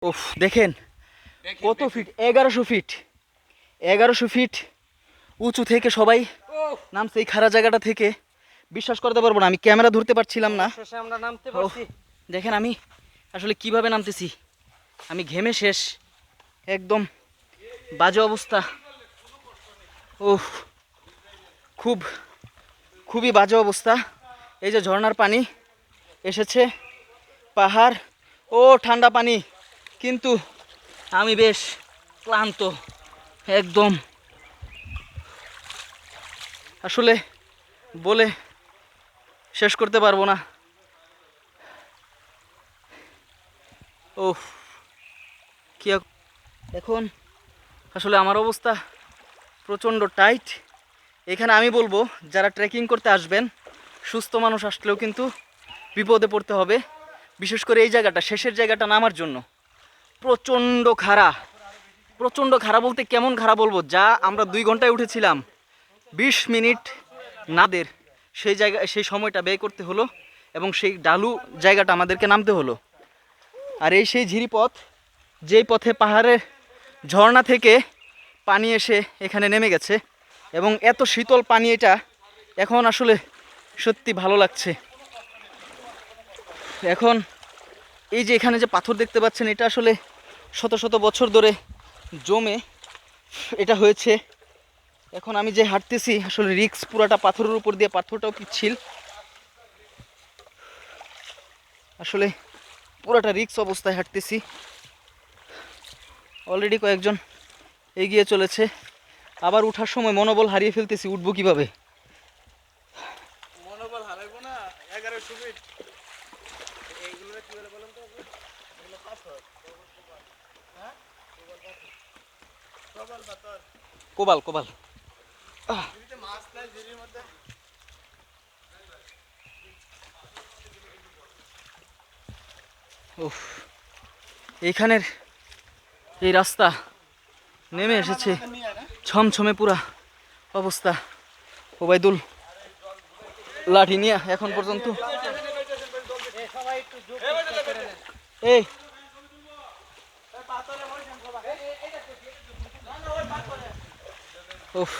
উফ দেখেন কত ফিট, 1100 ফিট, 1100 ফিট উঁচু থেকে সবাই নামছে এই খাড়া জায়গাটা থেকে। বিশ্বাস করতে পারবো না, আমি ক্যামেরা ধরতে পারছিলাম না। আমরা নামতে পারছি। দেখেন আমি আসলে কিভাবে নামতেছি, আমি ঘেমে শেষ, একদম বাজে অবস্থা। উফ খুবই বাজে অবস্থা। এই যে ঝর্ণার পানি এসেছে, পাহাড় ও ঠান্ডা পানি, কিন্তু আমি বেশ ক্লান্ত একদম। আসলে বলে শেষ করতে পারবো না। ওহ কি এখন আসলে আমার অবস্থা প্রচণ্ড টাইট। এখানে আমি বলবো যারা ট্রেকিং করতে আসবেন, সুস্থ মানুষ আসলেও কিন্তু বিপদে পড়তে হবে। বিশেষ করে এই জায়গাটা, শেষের জায়গাটা নামার জন্য প্রচণ্ড খাড়া। প্রচণ্ড খাড়া বলতে কেমন খাড়া বলবো, যা আমরা 2 ঘন্টায় উঠেছিলাম 20 মিনিট নাদের সেই সময়টা ব্যয় করতে হলো, এবং সেই ডালু জায়গাটা আমাদেরকে নামতে হলো। আর এই সেই ঝিরিপথ, যেই পথে পাহাড়ের ঝর্ণা থেকে পানি এসে এখানে নেমে গেছে, এবং এত শীতল পানি এটা এখন আসলে সত্যি ভালো লাগছে। এখন এই যে এখানে যে পাথর দেখতে পাচ্ছেন, এটা আসলে শত শত বছর ধরে জমে এটা হয়েছে। এখন আমি যে হাঁটতেছি আসলে রিক্স, পুরাটা পাথরের উপর দিয়ে, পাথরটাও পিচ্ছিল, আসলে পুরাটা রিক্স অবস্থায় হাঁটতেছি। অলরেডি কয়েকজন এগিয়ে চলেছে, আবার উঠার সময় মনোবল হারিয়ে ফেলতেছি, উঠবো কিভাবে। মনোবল হারাইবো না, 1100 ফিট। এইগুলো কি বলে বলেন তো? এগুলো পাথর। হ্যাঁ? কোবাল পাথর। কোবাল এদিকে মাছ নাই ঝিরির মধ্যে। উফ, এইখানের এই রাস্তা নেমে এসেছে ছমছমে পুরা অবস্থা। ওবায়দুল লাঠি নিয়ে এখন পর্যন্ত এই উফ,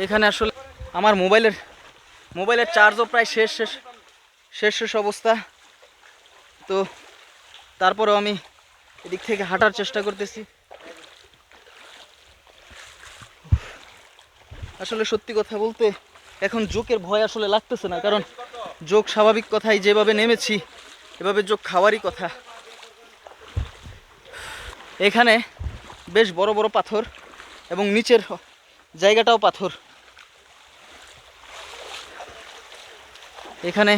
এখানে আসলে আমার মোবাইলের চার্জও প্রায় শেষ অবস্থা। তো তারপরেও আমি এদিক থেকে হাঁটার চেষ্টা করতেছি। আসলে সত্যি কথা বলতে এখন জোকের ভয় আসলে লাগতেছে না, কারণ জোক স্বাভাবিক কথাই, যেভাবে নেমেছি এভাবে জোক খাওয়ারই কথা। এখানে বেশ বড় বড় পাথর, এবং নিচের জায়গাটাও পাথর। এখানে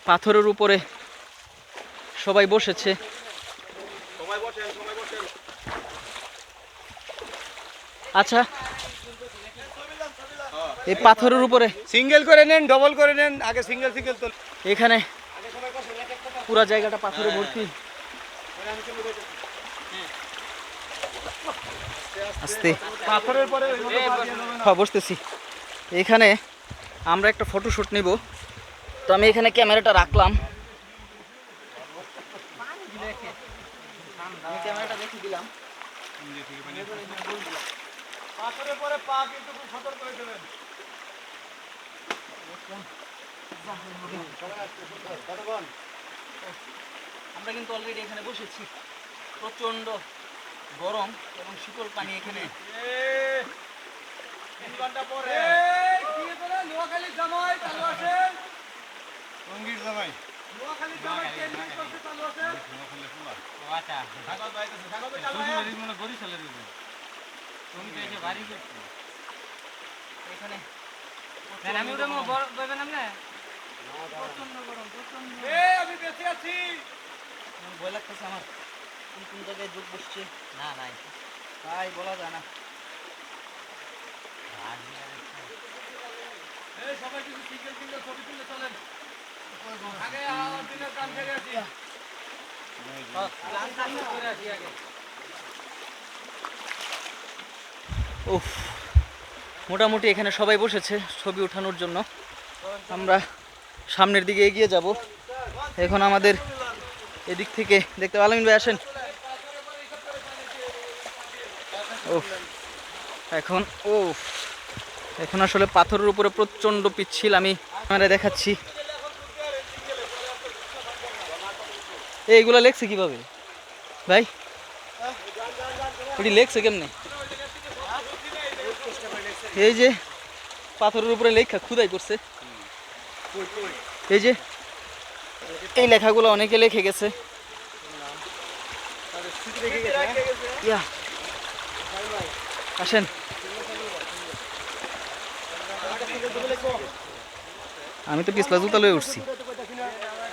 পাথরের উপরে সবাই বসেছে। আচ্ছা, এই পাথরের উপরে সিঙ্গেল করে নেন, ডবল করে নেন, আগে সিঙ্গেল তো। এখানে পুরা জায়গাটা পাথরে ভর্তি। আস্তে পাথরের পরে হ্যাঁ বসতেছি। এখানে আমরা একটা ফটোশুট নিব, তো আমি এখানে ক্যামেরাটা রাখলাম। আমি ক্যামেরাটা রেখে দিলাম। পাথরের পরে পা কিন্তু খুব সতর্ক করে দেবেন। আমরা কিন্তু অলরেডি এখানে বসেছি। প্রচন্ড গরম এবং শীতল পানি এখানে। 3 ঘন্টা পরে কি বলে নোয়াখালী জামাই চালু আছে, রঙ্গির জামাই নোয়াখালী জামাই ট্রেন করতে চালু আছে। নোয়াখালী ফুলা আচ্ছা ঢাকা যাইতেছে, ঢাকা তো চালু আছে, মনে গরি চলে যাবে। তুমি তো এসে বাড়ি করছো এখানে। আমি ওটা বলবেন না, প্রচন্ড গরম, প্রচন্ড। আমি বেঁচে আছি, ভয় লাগতেছে আমার, কোন জায়গায় যোগ বসছে। না নাই তাই বলা যায় না। সবাই কিছু সিঙ্গেল ছবি তুলে চলেন। আগে আমার দিনের কাম সেরে আসি। উফ, মোটামুটি এখানে সবাই বসেছে ছবি ওঠানোর জন্য। আমরা সামনের দিকে এগিয়ে যাব। এখন আমাদের এদিক থেকে দেখতে, আলামিন ভাই আসেন, ওফ এখন ওফ এখন আসলে পাথরের উপরে প্রচণ্ড পিচ্ছিল, আমি ক্যামেরা দেখাচ্ছি। এইগুলো লেখছে কিভাবে ভাই? এটি লেখছে কেমনে? এই যে পাথরের উপরে লেখা খুদাই করছে, এই যে এই লেখাগুলো অনেকে লিখে গেছে। ইয়া, আসেন। আমি তো পিছলা জুতা লয়ে উঠছি।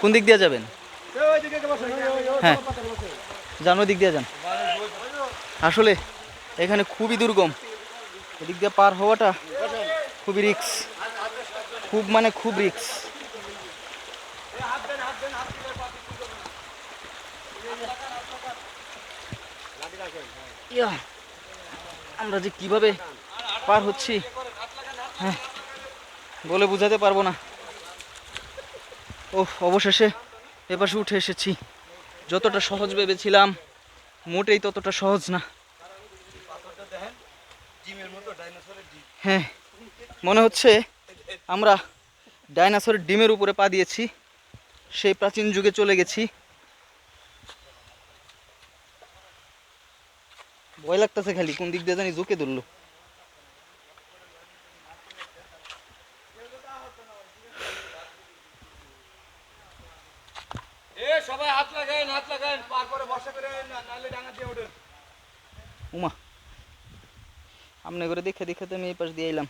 কোন দিক দিয়ে যাবেন? হ্যাঁ যান, ওই দিক দিয়ে যান। আসলে এখানে খুবই দুর্গম, এদিক দিয়ে পার হওয়াটা খুবই রিস্ক, খুব মানে খুব রিস্ক। ইয়া, আমরা যে কিভাবে পার হচ্ছি হ্যাঁ বলে বোঝাতে পারবো না। ও অবশেষে এপাশে উঠে এসেছি। যতটা সহজ ভেবেছিলাম মোটেই ততটা সহজ না। হ্যাঁ মনে হচ্ছে আমরা ডাইনোসরের ডিমের উপরে পা দিয়েছি, সেই প্রাচীন যুগে চলে গেছি। ভয় লাগতেছে খালি, কোন দিক দিয়ে জানি ঝুঁকে ধরলো। সবাই হাত লাগান পার করে বর্ষা করে নালে ডাঙা দিয়ে ওঠেন। উমা আমনে করে দেখে দেখে তো আমি এই পাশ দিয়ে এলাম।